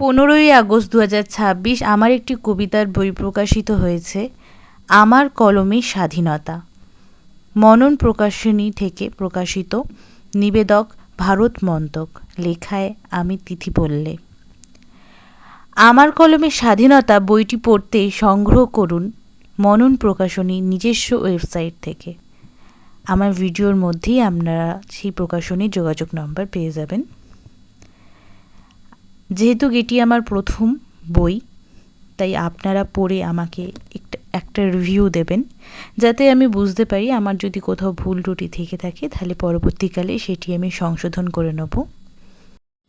15ই August 2026 আমার একটি কবিতার বই প্রকাশিত হয়েছে, আমার কলমে স্বাধীনতা। মনন প্রকাশনী থেকে প্রকাশিত। নিবেদক ভারত মন্তক। লেখায় আমি তিথি পল্লে। আমার কলমে স্বাধীনতা বইটি পড়তে সংগ্রহ করুন মনন প্রকাশনী নিজস্ব ওয়েবসাইট থেকে। আমার ভিডিওর মধ্যেই আপনারা সেই প্রকাশনীর যোগাযোগ নম্বর পেয়ে যাবেন। যেহেতু এটি আমার প্রথম বই, তাই আপনারা পড়ে আমাকে একটা রিভিউ দেবেন, যাতে আমি বুঝতে পারি আমার যদি কোথাও ভুল ত্রুটি থেকে থাকে তাহলে পরবর্তীকালে সেটি আমি সংশোধন করে নেব।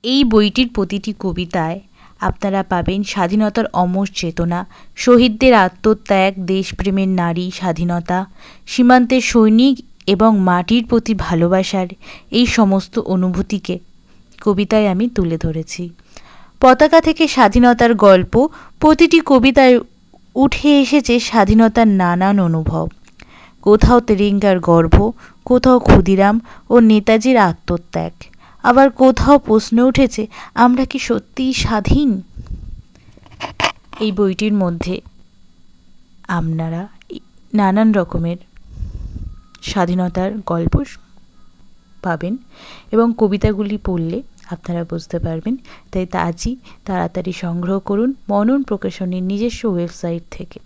এই বইটির প্রতিটি কবিতায় আপনারা পাবেন স্বাধীনতার অমর চেতনা, শহীদদের আত্মত্যাগ, দেশপ্রেমের নারী, স্বাধীনতা, সীমান্তের সৈনিক এবং মাটির প্রতি ভালোবাসার এই সমস্ত অনুভূতিকে কবিতায় আমি তুলে ধরেছি। পতাকা থেকে স্বাধীনতার গল্প, প্রতিটি কবিতায় উঠে এসেছে স্বাধীনতার নানান অনুভব। কোথাও তেরেঙ্গার গর্ব, কোথাও ক্ষুদিরাম ও নেতাজির আত্মত্যাগ, আবার কোথাও প্রশ্ন উঠেছে আমরা কি সত্যিই স্বাধীন। এই বইটির মধ্যে আপনারা নানান রকমের স্বাধীনতার গল্প পাবেন এবং কবিতাগুলি পড়লে আপনারা বুঝতে পারবেন। তাই আজই তাড়াতাড়ি সংগ্রহ করুন মনন প্রকাশনীর নিজস্ব ওয়েবসাইট থেকে।